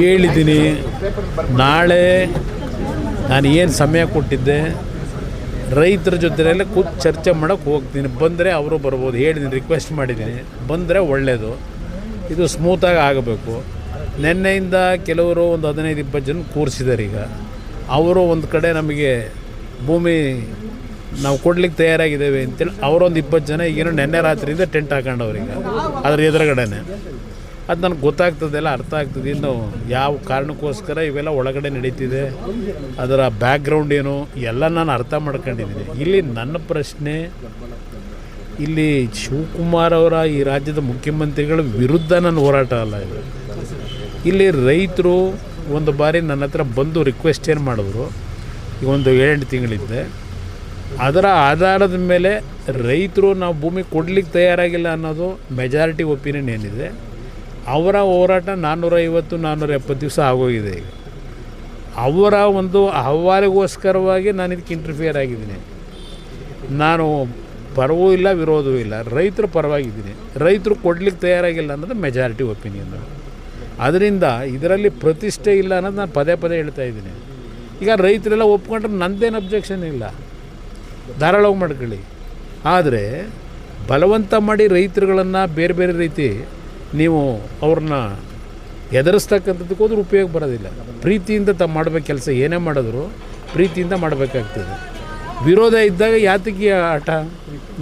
ಹೇಳಿದ್ದೀನಿ. ನಾಳೆ ನಾನು ಏನು ಸಮಯ ಕೊಟ್ಟಿದ್ದೆ, ರೈತರ ಜೊತೆಯಲ್ಲೇ ಕೂತು ಚರ್ಚೆ ಮಾಡೋಕ್ಕೆ ಹೋಗ್ತೀನಿ. ಬಂದರೆ ಅವರು ಬರ್ಬೋದು. ಹೇಳಿದ್ದೀನಿ, ರಿಕ್ವೆಸ್ಟ್ ಮಾಡಿದ್ದೀನಿ, ಬಂದರೆ ಒಳ್ಳೆಯದು. ಇದು ಸ್ಮೂತಾಗಿ ಆಗಬೇಕು. ನಿನ್ನೆಯಿಂದ ಕೆಲವರು ಒಂದು 15-20 ಜನ ಕೂರಿಸಿದ್ದಾರೆ. ಈಗ ಅವರು ಒಂದು ಕಡೆ ನಮಗೆ ಭೂಮಿ ನಾವು ಕೊಡ್ಲಿಕ್ಕೆ ತಯಾರಾಗಿದ್ದೇವೆ ಅಂತೇಳಿ ಅವರೊಂದು 20 ಜನ ಈಗೇನೋ ನೆನ್ನೆ ರಾತ್ರಿಯಿಂದ ಟೆಂಟ್ ಹಾಕೊಂಡವ್ರೀಗ ಅದ್ರ ಎದುರುಗಡೆನೆ. ಅದು ನನಗೆ ಗೊತ್ತಾಗ್ತದೆಲ್ಲ, ಅರ್ಥ ಆಗ್ತದೆ. ಇನ್ನು ಯಾವ ಕಾರಣಕ್ಕೋಸ್ಕರ ಇವೆಲ್ಲ ಒಳಗಡೆ ನಡೀತಿದೆ, ಅದರ ಬ್ಯಾಕ್ಗ್ರೌಂಡ್ ಏನು ಎಲ್ಲ ನಾನು ಅರ್ಥ ಮಾಡ್ಕೊಂಡಿದ್ದೀನಿ. ಇಲ್ಲಿ ನನ್ನ ಪ್ರಶ್ನೆ, ಇಲ್ಲಿ ಶಿವಕುಮಾರ್ ಅವರ ಈ ರಾಜ್ಯದ ಮುಖ್ಯಮಂತ್ರಿಗಳ ವಿರುದ್ಧ ನನ್ನ ಹೋರಾಟ ಅಲ್ಲ ಇದು. ಇಲ್ಲಿ ರೈತರು ಒಂದು ಬಾರಿ ನನ್ನ ಹತ್ರ ಬಂದು ರಿಕ್ವೆಸ್ಟ್ ಏನು ಮಾಡಿದ್ರು, ಈಗ ಒಂದು 7 ತಿಂಗಳಿದ್ದೆ. ಅದರ ಆಧಾರದ ಮೇಲೆ ರೈತರು ನಾವು ಭೂಮಿ ಕೊಡಲಿಕ್ಕೆ ತಯಾರಾಗಿಲ್ಲ ಅನ್ನೋದು ಮೆಜಾರಿಟಿ ಒಪಿನಿಯನ್ ಏನಿದೆ. ಅವರ ಹೋರಾಟ 450-470 ದಿವಸ ಆಗೋಗಿದೆ. ಈಗ ಅವರ ಒಂದು ಅಹವಾಲಿಗೋಸ್ಕರವಾಗಿ ನಾನು ಇದಕ್ಕೆ ಇಂಟರ್ಫಿಯರ್ ಆಗಿದ್ದೀನಿ. ನಾನು ಪರವೂ ಇಲ್ಲ, ವಿರೋಧವೂ ಇಲ್ಲ, ರೈತರ ಪರವಾಗಿದ್ದೀನಿ. ರೈತರು ಕೊಡಲಿಕ್ಕೆ ತಯಾರಾಗಿಲ್ಲ ಅನ್ನೋದು ಮೆಜಾರಿಟಿ ಒಪಿನಿಯನ್ನು. ಅದರಿಂದ ಇದರಲ್ಲಿ ಪ್ರತಿಷ್ಠೆ ಇಲ್ಲ ಅನ್ನೋದು ನಾನು ಪದೇ ಪದೇ ಹೇಳ್ತಾ ಇದ್ದೀನಿ. ಈಗ ರೈತರೆಲ್ಲ ಒಪ್ಕೊಂಡ್ರೆ ನಂದೇನು ಅಬ್ಜೆಕ್ಷನ್ ಇಲ್ಲ, ಧಾರಾಳವಾಗಿ ಮಾಡ್ಕೊಳ್ಳಿ. ಆದರೆ ಬಲವಂತ ಮಾಡಿ ರೈತರುಗಳನ್ನು ಬೇರೆ ಬೇರೆ ರೀತಿ ನೀವು ಅವ್ರನ್ನ ಎದುರಿಸ್ತಕ್ಕಂಥದ್ದಕ್ಕೆ ಹೋದ್ರೆ ಉಪಯೋಗ ಬರೋದಿಲ್ಲ. ಪ್ರೀತಿಯಿಂದ ಮಾಡಬೇಕು ಕೆಲಸ, ಏನೇ ಮಾಡಿದ್ರು ಪ್ರೀತಿಯಿಂದ ಮಾಡಬೇಕಾಗ್ತದೆ. ವಿರೋಧ ಇದ್ದಾಗ ಯಾತಕ್ಕೆ ಆಟ,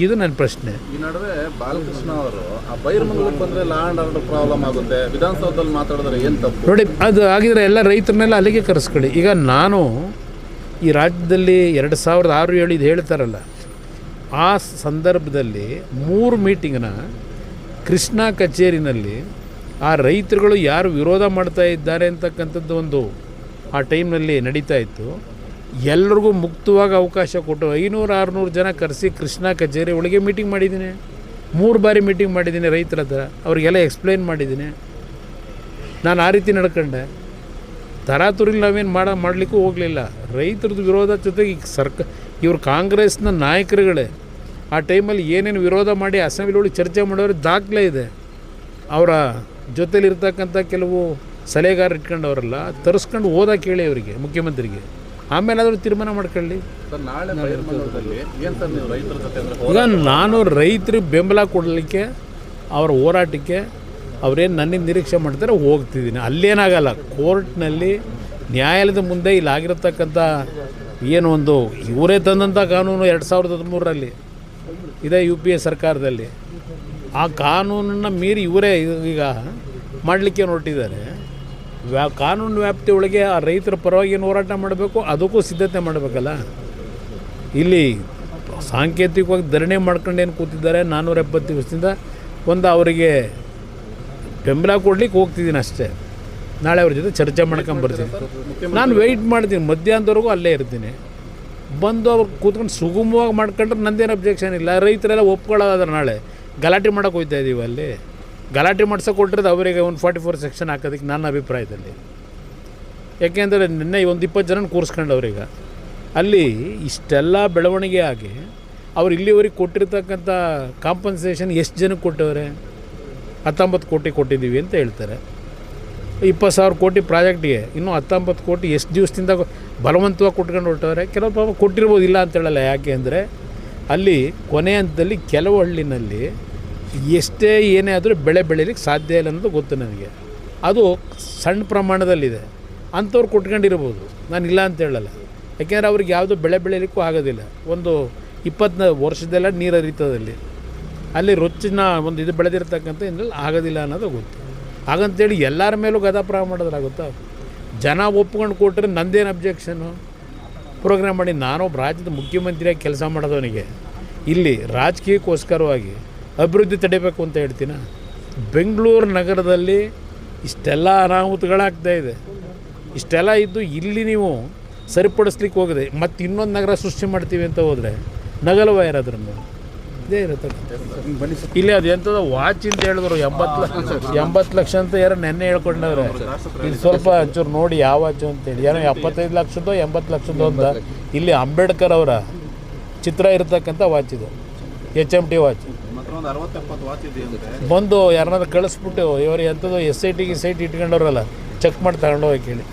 ಇದು ನನ್ನ ಪ್ರಶ್ನೆ. ಈ ನಡುವೆ ಬಾಲಕೃಷ್ಣ ಅವರು ಆ ಬೈರಮಂಗಲಕ್ಕೆ ಬಂದರೆ ಲಾ ಆ್ಯಂಡ್ ಆರ್ಡರ್ ಪ್ರಾಬ್ಲಮ್ ಆಗುತ್ತೆ, ವಿಧಾನಸೌಧದಲ್ಲಿ ಮಾತಾಡಿದ್ರೆ ಏನು ತಪ್ಪು? ನೋಡಿ, ಅದು ಆಗಿದ್ರೆ ಎಲ್ಲ ರೈತರನ್ನೆಲ್ಲ ಅಲ್ಲಿಗೆ ಕರೆಸ್ಕೊಳ್ಳಿ. ಈಗ ನಾನು ಈ ರಾಜ್ಯದಲ್ಲಿ 2006-7 ಇದು ಹೇಳ್ತಾರಲ್ಲ, ಆ ಸಂದರ್ಭದಲ್ಲಿ 3 ಮೀಟಿಂಗ್ನ ಕೃಷ್ಣ ಕಚೇರಿನಲ್ಲಿ ಆ ರೈತರುಗಳು ಯಾರು ವಿರೋಧ ಮಾಡ್ತಾ ಇದ್ದಾರೆ ಅಂತಕ್ಕಂಥದ್ದು ಒಂದು ಆ ಟೈಮ್ನಲ್ಲಿ ನಡೀತಾ ಇತ್ತು. ಎಲ್ರಿಗೂ ಮುಕ್ತವಾಗಿ ಅವಕಾಶ ಕೊಟ್ಟು 500-600 ಜನ ಕರೆಸಿ ಕೃಷ್ಣ ಕಚೇರಿ ಒಳಗೆ ಮೀಟಿಂಗ್ ಮಾಡಿದ್ದೀನಿ. 3 ಬಾರಿ ಮೀಟಿಂಗ್ ಮಾಡಿದ್ದೀನಿ ರೈತರ ಹತ್ರ, ಅವ್ರಿಗೆಲ್ಲ ಎಕ್ಸ್ಪ್ಲೈನ್ ಮಾಡಿದ್ದೀನಿ. ನಾನು ಆ ರೀತಿ ನಡ್ಕೊಂಡೆ. ತರಾತುರಿಲಿ ನಾವೇನು ಮಾಡಲಿಕ್ಕೂ ಹೋಗಲಿಲ್ಲ. ರೈತರದ್ದು ವಿರೋಧ ಜೊತೆಗೆ ಇವರು ಕಾಂಗ್ರೆಸ್ನ ನಾಯಕರುಗಳೇ ಆ ಟೈಮಲ್ಲಿ ಏನೇನು ವಿರೋಧ ಮಾಡಿ ಅಸೆಂಬ್ಲಿ ಒಳಗೆ ಚರ್ಚೆ ಮಾಡೋರು ದಾಖಲೆ ಇದೆ. ಅವರ ಜೊತೆಲಿರ್ತಕ್ಕಂಥ ಕೆಲವು ಸಲಹೆಗಾರ ಇಟ್ಕೊಂಡವರೆಲ್ಲ ತರಿಸ್ಕೊಂಡು ಓದಕ್ಕೆ ಹೇಳಿ ಅವರಿಗೆ, ಮುಖ್ಯಮಂತ್ರಿಗೆ. ಆಮೇಲೆ ಆದರೂ ತೀರ್ಮಾನ ಮಾಡ್ಕೊಳ್ಳಿ. ಈಗ ನಾನು ರೈತರಿಗೆ ಬೆಂಬಲ ಕೊಡಲಿಕ್ಕೆ, ಅವರ ಹೋರಾಟಕ್ಕೆ ಅವರೇನು ನನ್ನಿಂದ ನಿರೀಕ್ಷೆ ಮಾಡ್ತಾರೆ ಹೋಗ್ತಿದ್ದೀನಿ. ಅಲ್ಲೇನಾಗಲ್ಲ, ಕೋರ್ಟ್ನಲ್ಲಿ ನ್ಯಾಯಾಲಯದ ಮುಂದೆ ಇಲ್ಲಿ ಆಗಿರತಕ್ಕಂಥ ಏನು ಒಂದು ಇವರೇ ತಂದಂಥ ಕಾನೂನು 2013ರಲ್ಲಿ ಇದೇ UPA ಸರ್ಕಾರದಲ್ಲಿ, ಆ ಕಾನೂನನ್ನು ಮೀರಿ ಇವರೇ ಈಗ ಮಾಡಲಿಕ್ಕೆ ಹೊರಟಿದ್ದಾರೆ. ಕಾನೂನು ವ್ಯಾಪ್ತಿ ಒಳಗೆ ಆ ರೈತರ ಪರವಾಗಿ ಏನು ಹೋರಾಟ ಮಾಡಬೇಕು, ಅದಕ್ಕೂ ಸಿದ್ಧತೆ ಮಾಡಬೇಕಲ್ಲ. ಇಲ್ಲಿ ಸಾಂಕೇತಿಕವಾಗಿ ಧರಣಿ ಮಾಡ್ಕೊಂಡು ಏನು ಕೂತಿದ್ದಾರೆ 470 ದಿವಸದಿಂದ, ಒಂದು ಅವರಿಗೆ ಬೆಂಬಲ ಕೊಡ್ಲಿಕ್ಕೆ ಹೋಗ್ತಿದ್ದೀನಿ ಅಷ್ಟೇ. ನಾಳೆ ಅವ್ರ ಜೊತೆ ಚರ್ಚೆ ಮಾಡ್ಕೊಂಬರ್ತೀನಿ. ನಾನು ವೆಯ್ಟ್ ಮಾಡ್ತೀನಿ, ಮಧ್ಯಾಹ್ನದವರೆಗೂ ಅಲ್ಲೇ ಇರ್ತೀನಿ. ಬಂದು ಅವ್ರು ಕೂತ್ಕೊಂಡು ಸುಗಮವಾಗಿ ಮಾಡ್ಕೊಂಡ್ರೆ ನಂದೇನು ಅಬ್ಜೆಕ್ಷನ್ ಇಲ್ಲ. ರೈತರೆಲ್ಲ ಒಪ್ಕೊಳ್ಳೋದಾದ್ರೆ ನಾಳೆ ಗಲಾಟೆ ಮಾಡೋಕೆ ಹೋಗ್ತಾ ಇದ್ದೀವಿ. ಅಲ್ಲಿ ಗಲಾಟೆ ಮಾಡ್ಸೋಕೆ ಕೊಟ್ಟಿರೋದು ಅವರಿಗೆ 144 ಸೆಕ್ಷನ್ ಹಾಕೋದಕ್ಕೆ ನನ್ನ ಅಭಿಪ್ರಾಯದಲ್ಲಿ. ಯಾಕೆಂದರೆ ನಿನ್ನೆ ಒಂದು 20 ಜನ ಕೂರಿಸ್ಕೊಂಡವ್ರೀಗ ಅಲ್ಲಿ ಇಷ್ಟೆಲ್ಲ ಬೆಳವಣಿಗೆ ಆಗಿ ಅವ್ರು ಇಲ್ಲಿವರೆಗೆ ಕೊಟ್ಟಿರ್ತಕ್ಕಂಥ ಕಾಂಪನ್ಸೇಷನ್ ಎಷ್ಟು ಜನಕ್ಕೆ ಕೊಟ್ಟವ್ರೆ? 19 ಕೋಟಿ ಕೊಟ್ಟಿದ್ದೀವಿ ಅಂತ ಹೇಳ್ತಾರೆ. 20,000 ಕೋಟಿ ಪ್ರಾಜೆಕ್ಟಿಗೆ ಇನ್ನೂ 19 ಕೋಟಿ ಎಷ್ಟು ದಿವಸದಿಂದ ಬಲವಂತವಾಗಿ ಕೊಟ್ಕೊಂಡು ಹೊರಟವ್ರೆ. ಕೆಲವು ಪಾಪ ಕೊಟ್ಟಿರ್ಬೋದು, ಇಲ್ಲ ಅಂತ ಹೇಳಲ್ಲ. ಯಾಕೆ ಅಂದರೆ ಅಲ್ಲಿ ಕೊನೆ ಹಂತದಲ್ಲಿ ಕೆಲವು ಹಳ್ಳಿನಲ್ಲಿ ಎಷ್ಟೇ ಏನೇ ಆದರೂ ಬೆಳೆ ಬೆಳೀಲಿಕ್ಕೆ ಸಾಧ್ಯ ಇಲ್ಲ ಅನ್ನೋದು ಗೊತ್ತು ನನಗೆ. ಅದು ಸಣ್ಣ ಪ್ರಮಾಣದಲ್ಲಿದೆ, ಅಂಥವ್ರು ಕೊಟ್ಕೊಂಡಿರ್ಬೋದು, ನಾನು ಇಲ್ಲ ಅಂತ ಹೇಳಲ್ಲ. ಯಾಕೆಂದರೆ ಅವ್ರಿಗೆ ಯಾವುದೂ ಬೆಳೆ ಬೆಳೀಲಿಕ್ಕೂ ಆಗೋದಿಲ್ಲ. ಒಂದು 20 ವರ್ಷದೆಲ್ಲ ನೀರು ಹರಿತದಲ್ಲಿ ಅಲ್ಲಿ ರೊಚ್ಚಿನ ಒಂದು ಇದು ಬೆಳೆದಿರ್ತಕ್ಕಂಥ ಇನ್ನಲ್ಲಿ ಆಗೋದಿಲ್ಲ ಅನ್ನೋದು ಗೊತ್ತು. ಹಾಗಂತೇಳಿ ಎಲ್ಲರ ಮೇಲೂ ಗದಾಪ್ರಾಯ ಮಾಡೋದ್ರಾಗುತ್ತಾ? ಜನ ಒಪ್ಕೊಂಡು ಕೊಟ್ಟರೆ ನಂದೇನು ಅಬ್ಜೆಕ್ಷನ್ನು? ಪ್ರೋಗ್ರಾಮ್ ಮಾಡಿ ನಾನೊಬ್ಬ ರಾಜ್ಯದ ಮುಖ್ಯಮಂತ್ರಿಯಾಗಿ ಕೆಲಸ ಮಾಡೋದವನಿಗೆ ಇಲ್ಲಿ ರಾಜಕೀಯಕ್ಕೋಸ್ಕರವಾಗಿ ಅಭಿವೃದ್ಧಿ ತಡಿಬೇಕು ಅಂತ ಹೇಳ್ತೀನ? ಬೆಂಗಳೂರು ನಗರದಲ್ಲಿ ಇಷ್ಟೆಲ್ಲ ಅನಾಹುತಗಳಾಗ್ತಾಯಿದೆ. ಇಷ್ಟೆಲ್ಲ ಇದ್ದು ಇಲ್ಲಿ ನೀವು ಸರಿಪಡಿಸ್ಲಿಕ್ಕೆ ಹೋಗಿದೆ, ಮತ್ತು ಇನ್ನೊಂದು ನಗರ ಸೃಷ್ಟಿ ಮಾಡ್ತೀವಿ ಅಂತ ಹೋದರೆ ನಗಲವ ಯಾರಾದ್ರೂ ಇದೇ ಇರುತ್ತೆ. ಇಲ್ಲಿ ಅದು ಎಂಥದ್ದು ವಾಚ್ ಅಂತ ಹೇಳಿದ್ರು 80 ಲಕ್ಷ ಅಂತ ಯಾರು ನೆನ್ನೆ ಹೇಳ್ಕೊಂಡವ್ರೆ. ಇಲ್ಲಿ ಸ್ವಲ್ಪ ಒಂಚೂರು ನೋಡಿ ಯಾವ ವಾಚು ಅಂತೇಳಿ, ಏನೋ 75 ಲಕ್ಷದ್ದು 80 ಲಕ್ಷದ್ದು ಅಂತ. ಇಲ್ಲಿ ಅಂಬೇಡ್ಕರ್ ಅವರ ಚಿತ್ರ ಇರತಕ್ಕಂಥ ವಾಚ್ ಇದು, HMT ವಾಚ್. ಬಂದು ಯಾರನ್ನಾದ್ರು ಕಳಿಸ್ಬಿಟ್ಟು ಇವರು ಎಂಥದ್ದು SIT ಇಟ್ಕೊಂಡವ್ರಲ್ಲ ಚೆಕ್ ಮಾಡಿ ತಗೊಂಡು ಹೋಗಿ ಕೇಳಿ.